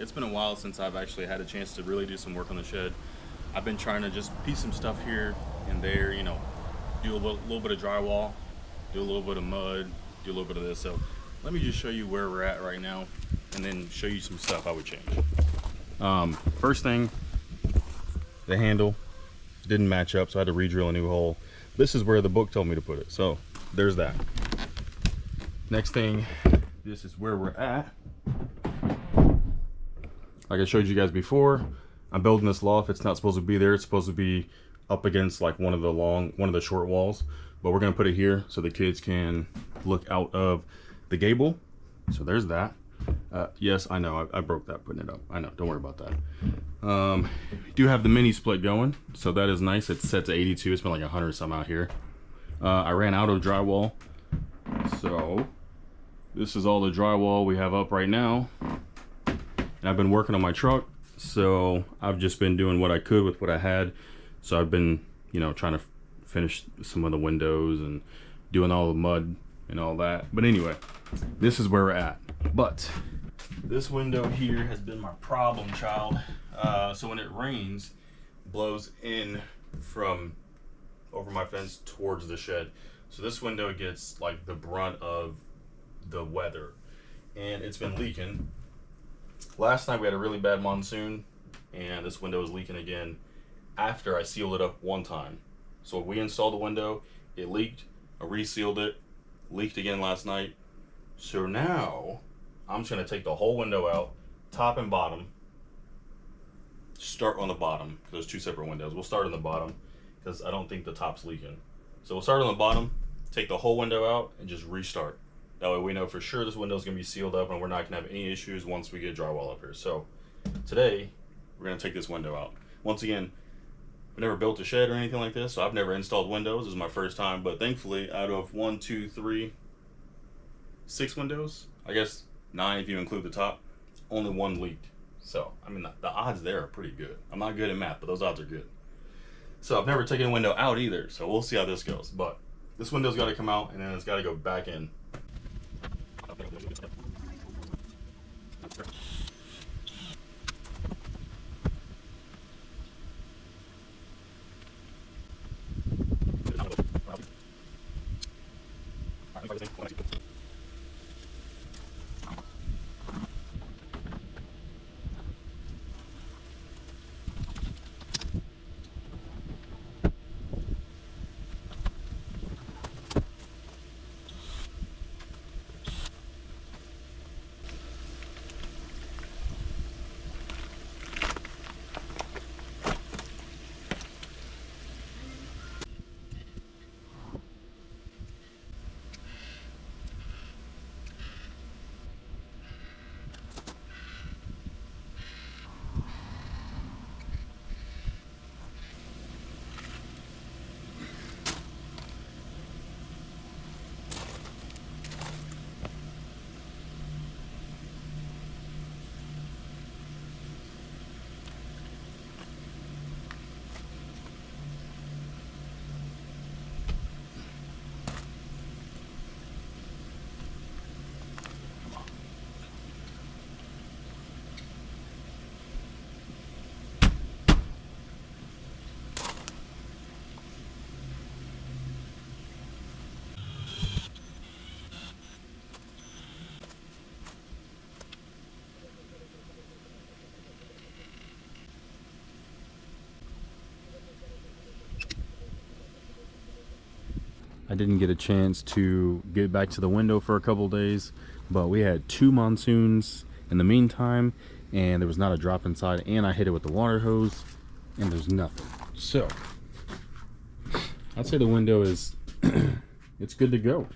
It's been a while since I've actually had a chance to really do some work on the shed. I've been trying to just piece some stuff here and there, you know, do a little bit of drywall, do a little bit of mud, do a little bit of this. So let me just show you where we're at right now and then show you some stuff I would change. First thing, the handle didn't match up, so I had to re-drill a new hole. This is where the book told me to put it, so there's that. Next thing, this is where we're at. Like I showed you guys before, I'm building this loft. It's not supposed to be there. It's supposed to be up against like one of the short walls, but we're gonna put it here so the kids can look out of the gable. So there's that. Yes, I know I broke that putting it up. I know, don't worry about that. Do have the mini split going, so that is nice. It's set to 82. It's been like 100 some out here. I ran out of drywall, so this is all the drywall we have up right now. And I've been working on my truck, so I've just been doing what I could with what I had. So I've been, you know, trying to finish some of the windows and doing all the mud and all that. But anyway, this is where we're at. But this window here has been my problem child. So when it rains, it blows in from over my fence towards the shed. So this window gets like the brunt of the weather, and it's been leaking. Last night we had a really bad monsoon, and this window is leaking again after I sealed it up one time. So we installed the window, it leaked, I resealed it, leaked again last night. So now I'm just gonna take the whole window out, top and bottom, start on the bottom. There's two separate windows. We'll start on the bottom because I don't think the top's leaking. So we'll start on the bottom, take the whole window out, and just restart. That way we know for sure this window is going to be sealed up and we're not going to have any issues once we get drywall up here. So today we're going to take this window out. Once again, I've never built a shed or anything like this, so I've never installed windows. This is my first time, but thankfully out of 1, 2, 3, 6 windows, I guess 9 if you include the top, only one leaked. So, I mean, the odds there are pretty good. I'm not good at math, but those odds are good. So I've never taken a window out either, so we'll see how this goes. But this window's got to come out and then it's got to go back in. I didn't get a chance to get back to the window for a couple days, but we had 2 monsoons in the meantime, and there was not a drop inside, and I hit it with the water hose, and there's nothing. So I'd say the window is it's good to go.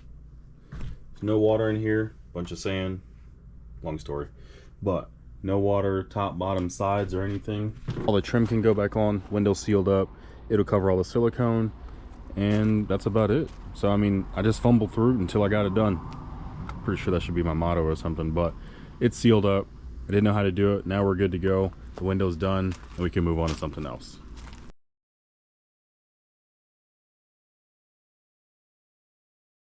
There's no water in here, bunch of sand, long story, but no water top, bottom, sides, or anything. All the trim can go back on, window sealed up, it'll cover all the silicone, and that's about it. So I mean, I just fumbled through until I got it done. Pretty sure that should be my motto or something, but it's sealed up. I didn't know how to do it. Now we're good to go. The window's done and we can move on to something else.